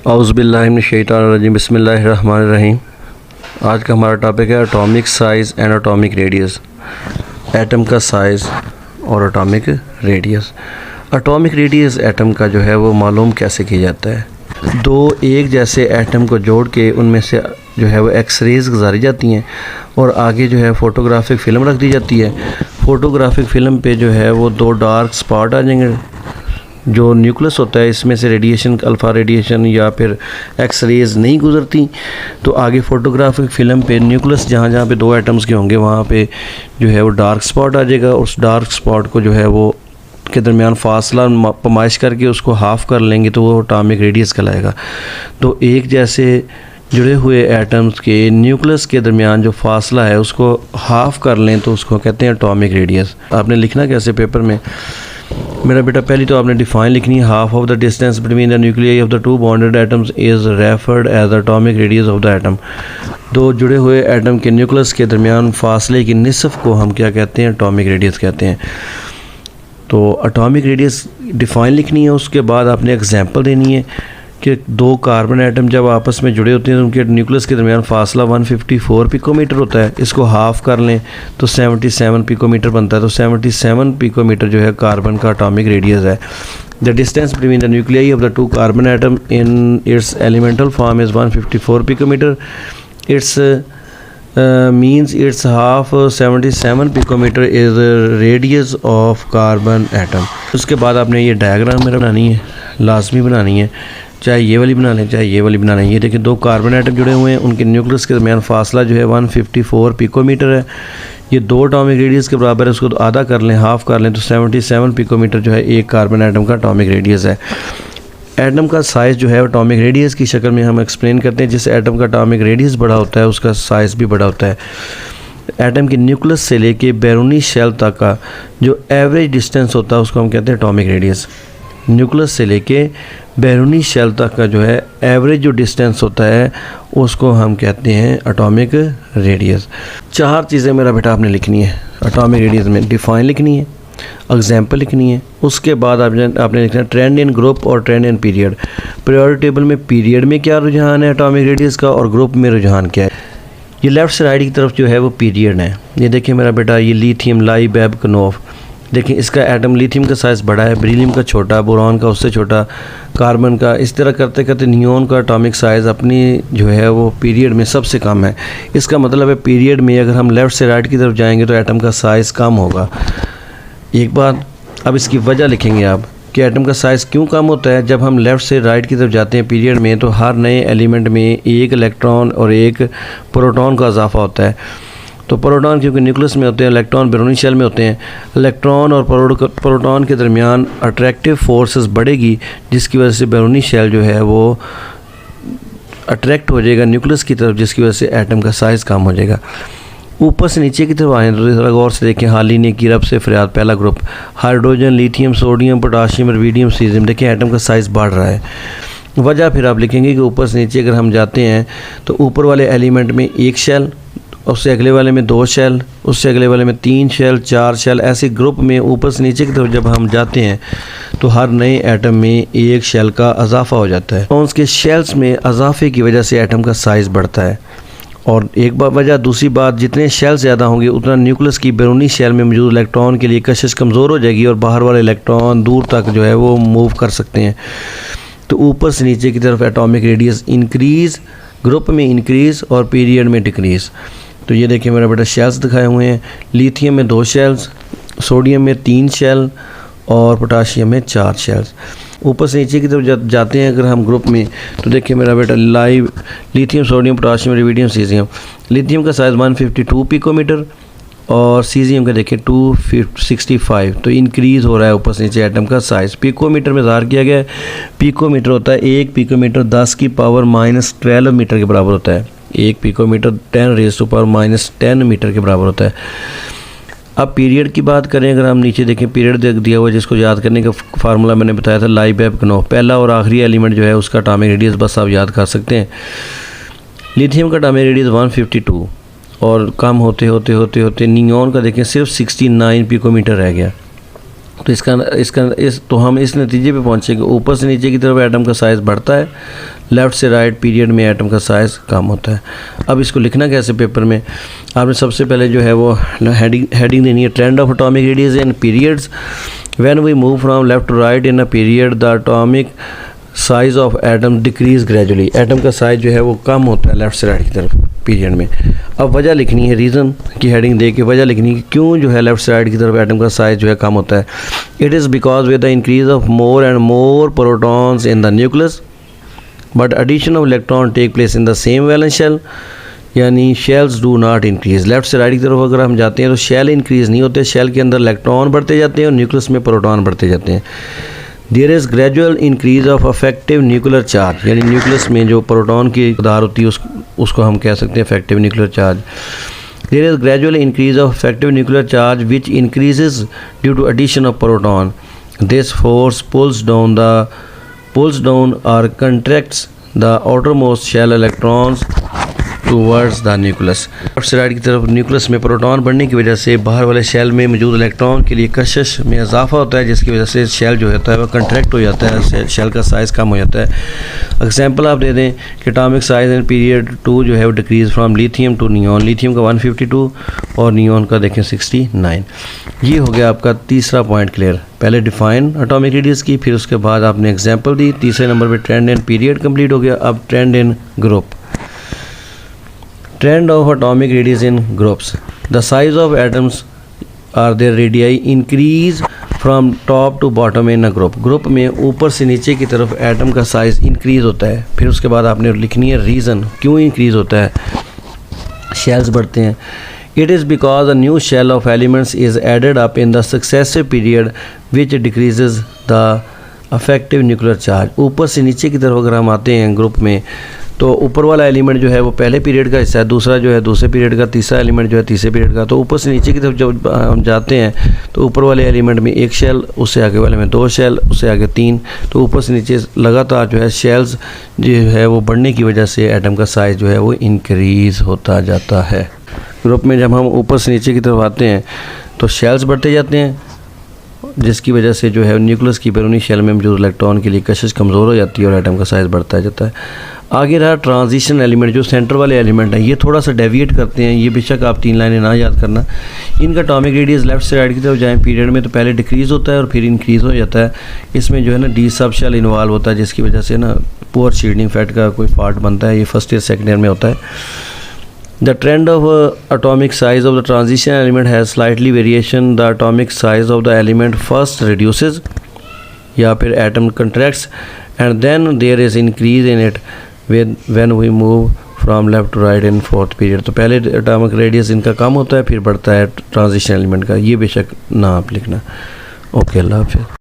औज़ुबिल्लाहिमिनश्शैतानिर्रजीम बिस्मिल्लाहिर्रहमानिर्रहीम। आज का हमारा टॉपिक है atomic size and atomic radius. Atom का साइज़ और atomic radius. Atomic radius atom का जो है वो मालूम कैसे किया जाता है। दो एक जैसे एटम को जोड़ के उनमें से जो है वो एक्सरेज़ गुजारी जाती हैं और आगे जो है फ़ोटोग्राफिक फ़िल्म रख दी जाती है। फ़ोटोग्राफिक फ़िल्म पे जो है वो दो डार्क स्पॉट आ जाएंगे। जो न्यूक्लियस होता है इसमें से रेडिएशन, अल्फ़ा रेडिएशन या फिर एक्स रेज़ नहीं गुजरती, तो आगे फ़ोटोग्राफिक फ़िल्म पे न्यूक्लियस जहाँ जहाँ पे दो एटम्स के होंगे वहाँ पे जो है वो डार्क स्पॉट आ जाएगा। उस डार्क स्पॉट को जो है वो के दरमियान फासला पमाइश करके उसको हाफ़ कर लेंगे तो वो एटॉमिक रेडियस कहलाएगा। तो एक जैसे जुड़े हुए एटम्स के न्यूक्लियस के दरमियान जो फासला है उसको हाफ़ कर लें तो उसको कहते हैं एटॉमिक रेडियस। आपने लिखना कैसे पेपर में, मेरा बेटा, पहली तो आपने डिफाइन लिखनी है। Half of the distance between the nuclei of the two bonded atoms is referred as the atomic radius of the atom. दो जुड़े हुए एटम के न्यूक्लियस के दरमियान फासले की निस्फ़ को हम क्या कहते हैं, एटॉमिक रेडियस कहते हैं। तो एटॉमिक रेडियस डिफाइन लिखनी है, उसके बाद आपने एग्जांपल देनी है कि दो कार्बन एटम जब आपस में जुड़े होते हैं तो उनके न्यूक्लियस के दरमियान फासला 154 पिकोमीटर होता है। इसको हाफ़ कर लें तो 77 पिकोमीटर बनता है। तो 77 पिकोमीटर जो है कार्बन का एटॉमिक रेडियस है। The distance between the nuclei of the two carbon atom in its elemental form is 154 picometre. Its means its half 77 picometre is radius of carbon atom. उसके बाद आपने ये डायग्राम मेरा बनानी है, लाजमी बनानी है, चाहे ये वाली बना लें चाहे ये वाली बना लें। ये देखिए दो कार्बन एटम जुड़े हुए हैं, उनके न्यूक्लियस के दरमियान फासला जो है 154 पिकोमीटर है। ये दो एटॉमिक रेडियस के बराबर है, उसको तो आधा कर लें, हाफ़ कर लें तो 77 पिकोमीटर जो है एक कार्बन एटम का एटॉमिक रेडियस है। एटम का साइज़ जो है एटॉमिक रेडियस की शक्ल में हम एक्सप्लेन करते हैं। जिस एटम का एटॉमिक रेडियस बड़ा होता है उसका साइज़ भी बड़ा होता है। एटम के न्यूक्लियस से लेके बैरूनी शेल तक का जो एवरेज डिस्टेंस होता है उसको हम कहते हैं एटॉमिक रेडियस। न्यूक्लियस से लेके बैरूनी शेल तक का जो है एवरेज जो डिस्टेंस होता है उसको हम कहते हैं एटॉमिक रेडियस। चार चीज़ें मेरा बेटा आपने लिखनी है एटॉमिक रेडियस में। डिफाइन लिखनी है, एग्जाम्पल लिखनी है, उसके बाद आपने लिखना है ट्रेंड इन ग्रुप और trend in period. Periodic table में पीरियड में क्या रुझान है एटॉमिक रेडियस का और ग्रुप में रुझान क्या है। ये लेफ़्ट से राइट की तरफ जो है वो पीरियड है। ये देखिए मेरा बेटा, ये लिथियम लाइबेबकनोफ, देखिए इसका एटम लिथियम का साइज़ बड़ा है, बेरिलियम का छोटा, बोरॉन का उससे छोटा, कार्बन का, इस तरह करते करते नियोन का एटॉमिक साइज़ अपनी जो है वो पीरियड में सबसे कम है। इसका मतलब है पीरियड में अगर हम लेफ़्ट से राइट की तरफ जाएंगे तो एटम का साइज़ कम होगा। एक बात, अब इसकी वजह लिखेंगे आप कि एटम का साइज़ क्यों कम होता है। जब हम लेफ़्ट से राइट की तरफ जाते हैं पीरियड में तो हर नए एलिमेंट में एक इलेक्ट्रॉन और एक प्रोटॉन का इजाफा होता है। तो प्रोटॉन क्योंकि न्यूक्लियस में होते हैं, इलेक्ट्रॉन बैरूनी शेल में होते हैं। इलेक्ट्रॉन और प्रोटॉन के दरमियान अट्रैक्टिव फोर्सेस बढ़ेगी जिसकी वजह से बैरूनी शेल जो है वो अट्रैक्ट हो जाएगा न्यूक्लियस की तरफ, जिसकी वजह से एटम का साइज़ कम हो जाएगा। ऊपर से नीचे की तरफ आए तो थोड़ा गौर से देखें। हालिनी की रब से फरियाद, पहला group hydrogen, lithium, sodium, potassium, rubidium, caesium. देखिए एटम का साइज़ बढ़ रहा है। वजह फिर आप लिखेंगे कि ऊपर से नीचे अगर हम जाते हैं तो ऊपर वाले एलिमेंट में एक शेल, उससे अगले वाले में दो शेल, उससे अगले वाले में तीन शेल, चार शेल, ऐसे ग्रुप में ऊपर से नीचे की तरफ जब हम जाते हैं तो हर नए एटम में एक शेल का इजाफा हो जाता है। और उसके शेल्स में इजाफे की वजह से एटम का साइज़ बढ़ता है। और एक बार वजह, दूसरी बात, जितने शेल ज़्यादा होंगे उतना न्यूक्लियस की बैरूनी शेल में मौजूद इलेक्ट्रॉन के लिए कशिश कमज़ोर हो जाएगी और बाहर वाले इलेक्ट्रॉन दूर तक जो है वो मूव कर सकते हैं। तो ऊपर से नीचे की तरफ एटॉमिक रेडियस इंक्रीज़, ग्रुप में इंक्रीज़ और पीरियड में डिक्रीज़। तो ये देखिए मेरा बेटा शेल्स दिखाए हुए हैं। लिथियम में 2 शेल्स, सोडियम में 3 शेल और पोटाशियम में 4 शेल्स। ऊपर से नीचे की तरफ जाते हैं अगर हम ग्रुप में तो देखिए मेरा बेटा, lithium, sodium, potassium, rubidium, caesium. Lithium का साइज़ 152 पिकोमीटर और सीजियम का देखिए 265। तो इंक्रीज़ हो रहा है ऊपर से नीचे एटम का साइज़। पिकोमीटर में ज़ाहिर किया गया है। पिकोमीटर होता है 1 पिकोमीटर 10 की पावर -12 मीटर के बराबर होता है। 1 पिकोमीटर 10⁻⁻10 मीटर के बराबर होता है। अब पीरियड की बात करें, अगर हम नीचे देखें पीरियड दिया हुआ है जिसको याद करने का फार्मूला मैंने बताया था, लाइबेबकनोफ। पहला और आखिरी एलिमेंट जो है उसका एटॉमिक रेडियस बस आप याद कर सकते हैं। लिथियम का एटॉमिक रेडियस 152 और कम होते होते होते होते नियोन का देखें सिर्फ 69 पिकोमीटर रह गया। तो तो हम इस नतीजे पे पहुँचेंगे, ऊपर से नीचे की तरफ एटम का साइज़ बढ़ता है, लेफ़्ट से राइट पीरियड में एटम का साइज़ कम होता है। अब इसको लिखना कैसे पेपर में, आपने सबसे पहले जो है वो हेडिंग देनी है, trend of atomic radius in periods. When we move from left to right in a period the atomic size of atom decrease gradually. Atom का साइज़ जो है वो कम होता है लेफ़्ट से राइट की तरफ पीरियड में। अब वजह लिखनी है, रीज़न की हेडिंग दे के वजह लिखनी है क्यों जो है लेफ़्ट से राइट की तरफ एटम का साइज़ जो है कम होता है। It is because with the increase of more and more protons in the nucleus but addition of electron take place in the same valence shell, यानी shells do not increase. Left से right की तरफ अगर हम जाते हैं तो shell increase नहीं होते, शेल के अंदर इलेक्ट्रॉन बढ़ते जाते हैं और न्यूक्लियस में प्रोटॉन बढ़ते जाते हैं। There is gradual increase of effective nuclear charge, यानी न्यूक्लियस में जो प्रोटॉन की मकदार होती है उसको हम कह सकते हैं effective nuclear charge. There is gradual increase of effective nuclear charge which increases due to addition of proton. This force pulls down or contracts the outermost shell electrons towards the nucleus. Left से right की तरफ nucleus में proton बढ़ने की वजह से बाहर वाले शेल में मौजूद इलेक्ट्रॉन के लिए कशिश में इजाफा होता है, जिसकी वजह से शेल जो होता है वो कंट्रैक्ट हो जाता है, शेल का साइज़ कम हो जाता है। एग्जांपल आप दे दें कि एटॉमिक साइज इन पीरियड 2 जो है वो decrease from lithium to neon. Lithium का 152 और नियॉन का देखें 69। ये हो गया आपका तीसरा पॉइंट क्लियर। पहले डिफाइन एटॉमिक रेडियस की, फिर उसके बाद आपने एग्जाम्पल दी। तीसरे नंबर पर ट्रेंड इन पीरियड कम्प्लीट हो गया। अब trend in group. Trend of atomic radius in groups. The size of atoms or their radii increase from top to bottom in a group. Group में ऊपर से नीचे की तरफ एटम का साइज़ इंक्रीज़ होता है। फिर उसके बाद आपने लिखनी है रीज़न क्यों इंक्रीज़ होता है, शेल्स बढ़ते हैं। It is because a new shell of elements is added up in the successive period which decreases the effective nuclear charge. ऊपर से नीचे की तरफ अगर हम आते हैं ग्रुप में तो ऊपर वाला एलिमेंट जो है वो पहले पीरियड का हिस्सा है, दूसरा जो है दूसरे पीरियड का, तीसरा एलिमेंट जो है तीसरे पीरियड का। तो ऊपर से नीचे की तरफ जब हम जाते हैं तो ऊपर वाले एलिमेंट में 1 शेल, उससे आगे वाले में 2 शेल, उससे आगे 3। तो ऊपर से नीचे लगातार जो है शेल्स जो है वो बढ़ने की वजह से एटम का साइज़ जो है वो इंक्रीज़ होता जाता है। ग्रुप में जब हम ऊपर से नीचे की तरफ आते हैं तो शेल्स बढ़ते जाते हैं, जिसकी वजह से जो है न्यूक्लियस की बैरूनी शेल में मौजूद इलेक्ट्रॉन के लिए कशिश कमज़ोर हो जाती है और एटम का साइज़ बढ़ता जाता है। आगे रहा ट्रांजिशन एलिमेंट, जो सेंटर वाले एलिमेंट हैं ये थोड़ा सा डेविएट करते हैं। ये बेशक आप 3 लाइनें ना याद करना। इनका एटॉमिक रेडियस लेफ्ट से राइट की तरफ जाएँ पीरियड में तो पहले डिक्रीज़ होता है और फिर इंक्रीज़ हो जाता है। इसमें जो है ना डी सब शेल इन्वॉल्व होता है, जिसकी वजह से ना पुअर शील्डिंग फैट का कोई फॉल्ट बनता है। ये फर्स्ट ईयर सेकेंड ईयर में होता है। The trend of atomic size of the transition element has slightly variation. The atomic size of the element first reduces या फिर atom contracts and then there is increase in it when we move from left to right in fourth period. तो पहले atomic radius इनका कम होता है फिर बढ़ता है ट्रांजिशन एलिमेंट का। ये बेशक ना आप लिखना। ओके, अल्लाह हाफ़िज़।